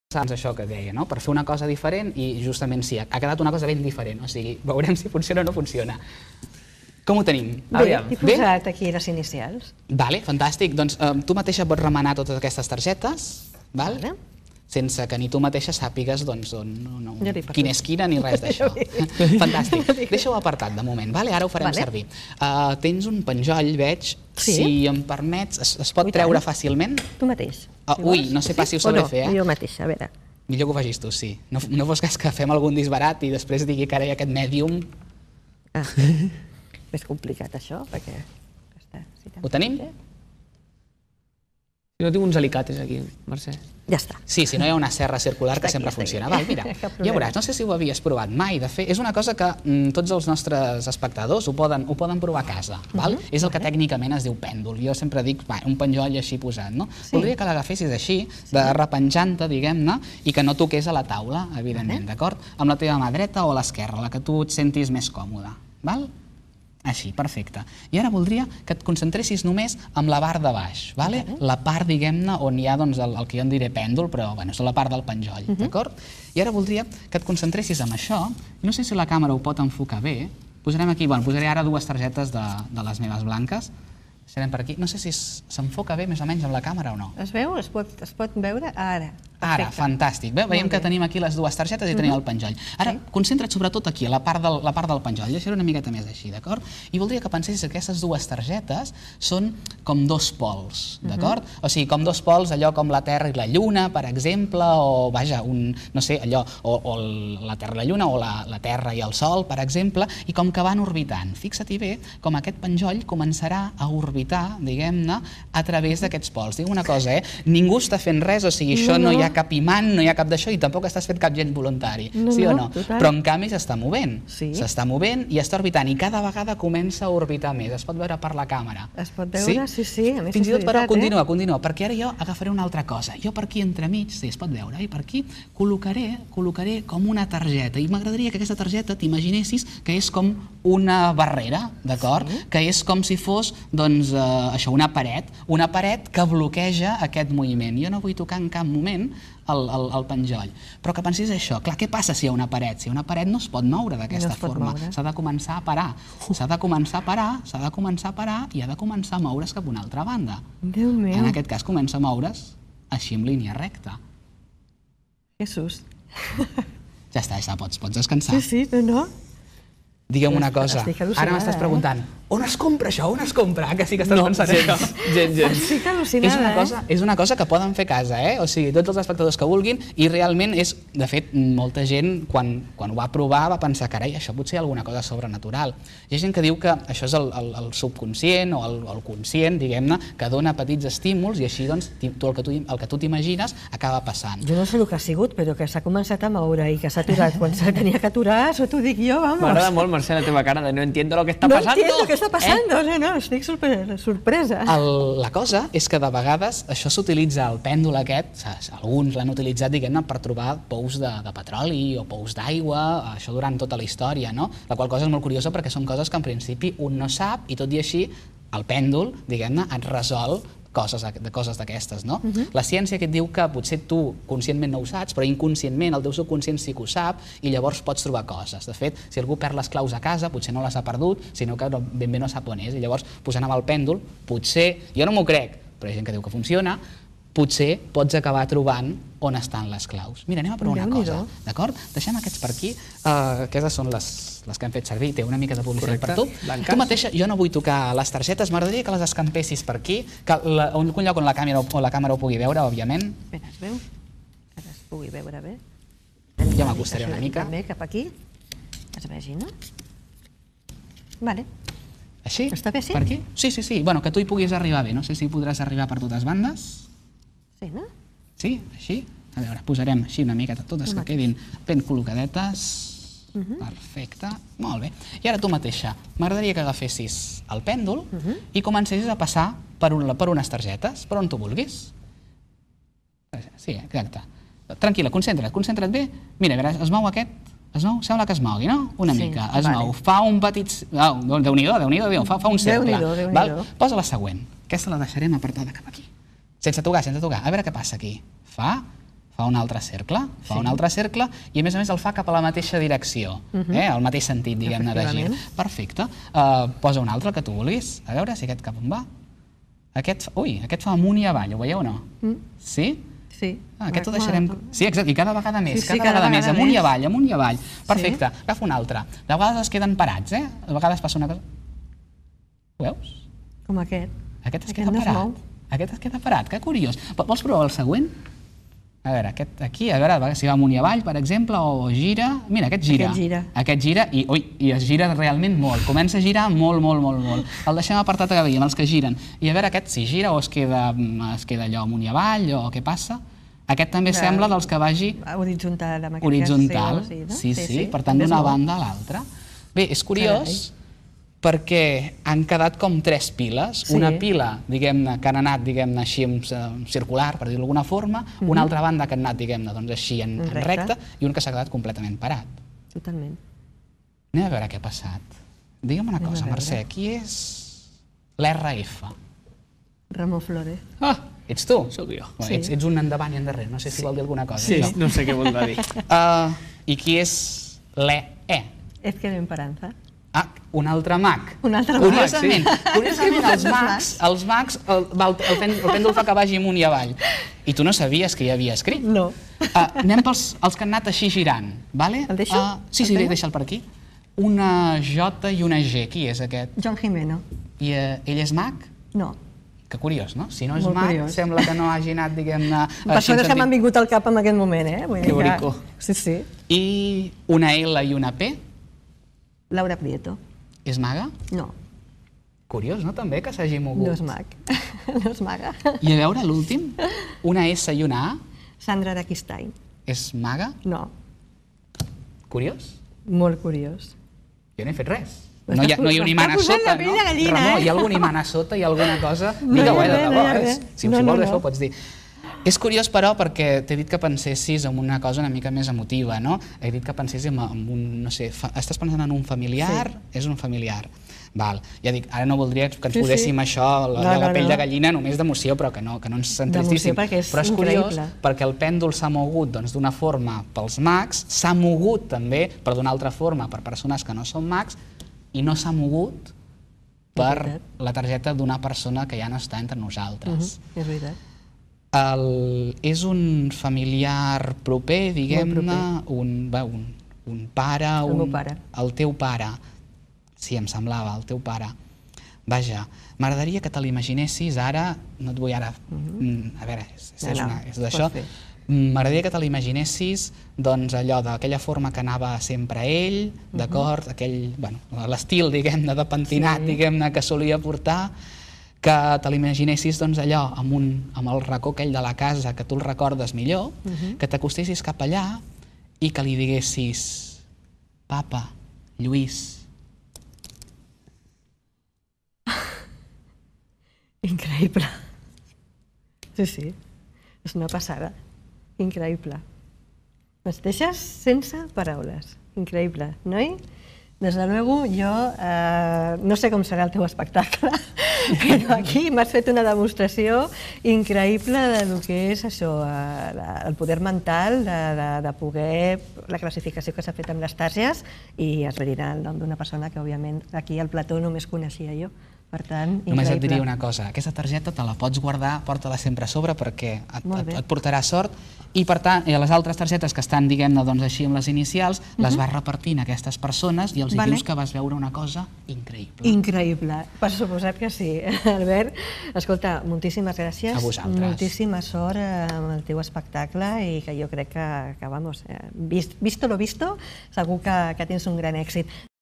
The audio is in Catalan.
Saps això que deia, no? Per fer una cosa diferent i justament sí, ha quedat una cosa ben diferent, o sigui, veurem si funciona o no funciona. Com ho tenim? Bé, he posat aquí les inicials. Vale, fantàstic. Doncs tu mateixa pots remenar totes aquestes targetes, val? Sense que ni tu mateixa sàpigues quina és quina ni res d'això. Fantàstic. Deixa-ho apartat de moment, vale? Ara ho farem servir. Tens un penjoll, veig, si em permets, es pot treure fàcilment? Tu mateix. Ui, no sé pas si ho sabré fer, Jo mateixa, a veure. Millor que ho facis tu, sí. No fos cas que fem algun disbarat i després digui que ara hi ha aquest mèdium. És complicat això, perquè... Ho tenim? Jo tinc uns alicates aquí, Mercè. Ja està. Sí, si no hi ha una serra circular que sempre funciona. Mira, ja veuràs, no sé si ho havies provat mai, de fer, és una cosa que tots els nostres espectadors ho poden provar a casa. És el que tècnicament es diu pèndol. Jo sempre dic, un penjoll així posat, no? Voldria que l'agafessis així, de repenjant-te, diguem-ne, i que no toqués a la taula, evidentment, d'acord? Amb la teva mà dreta o a l'esquerra, la que tu et sentis més còmode, val? Així, perfecte. I ara voldria que et concentressis només amb la part de baix, la part, diguem-ne, on hi ha el que jo en diré pèndol, però és la part del penjoll, d'acord? I ara voldria que et concentressis en això, no sé si la càmera ho pot enfocar bé, posarem aquí, posaré ara dues targetes de les meves blanques, serem per aquí, no sé si s'enfoca bé més o menys amb la càmera o no. Es veu? Es pot veure? Ara. Ara, fantàstic. Veiem que tenim aquí les dues targetes i tenim el penjoll. Ara, concentra't sobretot aquí, a la part del penjoll. Deixaré una miqueta més així, d'acord? I voldria que pensessis que aquestes dues targetes són com dos pols, d'acord? O sigui, com dos pols, allò com la Terra i la Lluna, per exemple, o, vaja, no sé, allò, o la Terra i la Lluna, o la Terra i el Sol, per exemple, i com que van orbitant. Fixa-t'hi bé com aquest penjoll començarà a orbitar, diguem-ne, a través d'aquests pols. Dic una cosa, ningú està fent res, o sigui, això no hi ha cap imant, no hi ha cap d'això i tampoc estàs fent cap gent voluntari, sí o no? Però en canvi s'està movent, s'està movent i està orbitant i cada vegada comença a orbitar més, es pot veure per la càmera. Es pot veure, sí. Fins i tot, però continua, perquè ara jo agafaré una altra cosa. Jo per aquí entremig, sí, es pot veure, i per aquí col·locaré com una targeta i m'agradaria que aquesta targeta t'imaginessis que és com una barrera, d'acord? Que és com si fos, doncs, això, una paret que bloqueja aquest moviment. Jo no vull tocar en cap moment el penjoll. Però que pensis això, clar, què passa si hi ha una paret? Si hi ha una paret no es pot moure d'aquesta forma, s'ha de començar a parar, s'ha de començar a parar i ha de començar a moure's cap a una altra banda. Déu meu. En aquest cas comença a moure's així en línia recta. Jesús. Ja està, pots descansar. Sí, no? Digue'm una cosa, ara m'estàs preguntant, on es compra això? On es compra? Que sí que estàs pensant això. Gens. Estic al·lucinada, És una cosa que poden fer a casa, o sigui, tots els espectadors que vulguin, i realment és, de fet, molta gent, quan ho va provar, va pensar, carai, això potser hi ha alguna cosa sobrenatural. Hi ha gent que diu que això és el subconscient o el conscient, diguem-ne, que dona petits estímuls i així, doncs, el que tu t'imagines acaba passant. Jo no sé el que ha sigut, però que s'ha començat a moure i que s'ha aturat quan se tenia que aturar, això t'ho dic jo, vamos. M'agrada molt, Mercè, la teva cara de no entiendo lo que está pasando. No entiendo lo que está pasando, no, estic sorpresa. La cosa és que de vegades això s'utilitza, el pèndol aquest, alguns l'han utilitzat, diguem-ne, per trobar pous de petroli o pous d'aigua, això durant tota la història, no? La qual cosa és molt curiosa perquè són coses que en principi un no sap i tot i així el pèndol, diguem-ne, et resol coses d'aquestes, no? La ciència que et diu que potser tu conscientment no ho saps, però inconscientment el teu subconscient sí que ho sap i llavors pots trobar coses. De fet, si algú perd les claus a casa, potser no les ha perdut, sinó que ben bé no sap on és. I llavors, posant amb el pèndol, potser, jo no m'ho crec, però hi ha gent que diu que funciona, potser pots acabar trobant on estan les claus. Mira, anem a provar una cosa, d'acord? Deixem aquests per aquí, aquestes són les que hem fet servir, té una mica de publicitat per tu. Tu mateixa, jo no vull tocar les targetes, m'agradaria que les escampessis per aquí, un lloc on la càmera ho pugui veure, òbviament. Espera, es veu? Que es pugui veure bé. Jo m'acostaré una mica. També cap aquí, es vegi, no? Vale. Així? Està bé, sí? Per aquí? Sí, bueno, que tu hi puguis arribar bé, no sé si podràs arribar per totes bandes. Sí, no? Sí, així. A veure, posarem així una miqueta totes que quedin ben col·locadetes. Perfecte, molt bé. I ara tu mateixa, m'agradaria que agafessis el pèndol i comencessis a passar per unes targetes, per on tu vulguis. Sí, exacte. Tranquil·la, concentra't bé. Mira, es mou aquest, sembla que es mogui, no? Una mica, es mou. Fa un petit... Déu-n'hi-do, fa un cercle. Posa la següent. Aquesta la deixarem apartada cap aquí. Sense tocar. A veure què passa aquí. Fa fa un altre cercle, i a més el fa cap a la mateixa direcció, al mateix sentit, diguem-ne, de gir. Perfecte. Posa un altre que tu vulguis, a veure si aquest cap on va. Aquest fa amunt i avall, ho veieu o no? Sí? Sí. Aquest ho deixarem... Sí, exacte, i cada vegada més, amunt i avall, Perfecte, agafa un altre. De vegades es queden parats, De vegades passa una cosa... Ho veus? Com aquest. Aquest es queda parat. Aquest es queda parat, que curiós. Vols provar el següent? A veure, aquest aquí, a veure si va amunt i avall, per exemple, o gira... Mira, aquest gira. Aquest gira i es gira realment molt. Comença a girar molt. El deixem apartat a veure, amb els que giren. I a veure aquest si gira o es queda allò amunt i avall o què passa. Aquest també sembla dels que vagi... Horitzontal. Horitzontal, sí. Per tant, d'una banda a l'altra. Bé, és curiós perquè han quedat com 3 piles. Una pila, diguem-ne, que han anat, diguem-ne, així circular, per dir-ho d'alguna forma, una altra banda que han anat, diguem-ne, doncs així en recte, i un que s'ha quedat completament parat. Totalment. Anem a veure què ha passat. Digue'm una cosa, Mercè, qui és l'RF? Ramon Flores. Ets tu? Sóc jo. Ets un endavant i endarrere, no sé si vol dir alguna cosa. Sí, no sé què vol dir. I qui és l'EE? Ezquerro Emparanza. Un altre mag. Curiosament, els mags, el pèndol fa que vagi amunt i avall. I tu no sabies que hi havia escrit? No. Anem pels que han anat així girant. El deixo? Sí, deixa'l per aquí. Una J i una G. Qui és aquest? John Jimeno. I ell és mag? No. Que curiós, no? Si no és mag, sembla que no hagi anat, diguem-ne... Persones que m'han vingut al cap en aquest moment, Que bonico. Sí. I una L i una P? Laura Prieto. És maga? No. Curiós, no, també, que s'hagi mogut. No és mag. No és maga. I a veure, l'últim, una S i una A? Sandra Araquistain. És maga? No. Curiós? Molt curiós. Jo no he fet res. No hi ha un imant a sota, no? Ramon, hi ha algun imant a sota, hi ha alguna cosa? Digue-ho, de debò, si vols això ho pots dir. És curiós, però, perquè t'he dit que pensessis en una cosa una mica més emotiva, no? He dit que pensessis en un, no sé, estàs pensant en un familiar? És un familiar. Val. Ja dic, ara no voldria que ens poséssim això, la pell de gallina, només d'emoció, però que no ens entristíssim. Però és curiós, perquè el pèndol s'ha mogut d'una forma pels mags, s'ha mogut també, però d'una altra forma per persones que no són mags, i no s'ha mogut per la targeta d'una persona que ja no està entre nosaltres. És veritat. És un familiar proper, diguem-ne, un pare... El meu pare. El teu pare. Sí, em semblava, el teu pare. Vaja, m'agradaria que te l'imaginessis ara, no et vull ara... A veure, és d'això. M'agradaria que te l'imaginessis, doncs, allò d'aquella forma que anava sempre ell, d'acord? L'estil, diguem-ne, de pentinat, diguem-ne, que solia portar, que te l'imaginessis, doncs, allò, amb el racó aquell de la casa, que tu el recordes millor, que t'acostessis cap allà i que li diguessis: papa, Lluís. Increïble. Sí. És una passada. Increïble. Ens deixes sense paraules. Increïble, noi? Des de luego, jo no sé com serà el teu espectacle, però aquí m'has fet una demostració increïble del que és això, el poder mental de poder, la classificació que s'ha fet amb les targes, i esbrinar el nom d'una persona que, òbviament, aquí al plató només coneixia jo. Per tant, increïble. Només et diria una cosa, aquesta targeta te la pots guardar, porta-la sempre a sobre perquè et portarà sort, i per tant, les altres targetes que estan, diguem-ne, doncs així amb les inicials, les vas repartint a aquestes persones i els dius que vas veure una cosa increïble. Increïble, per suposat que sí. Albert, escolta, moltíssimes gràcies. A vosaltres. Moltíssima sort amb el teu espectacle i que jo crec que vamos, visto lo visto, segur que tens un gran èxit.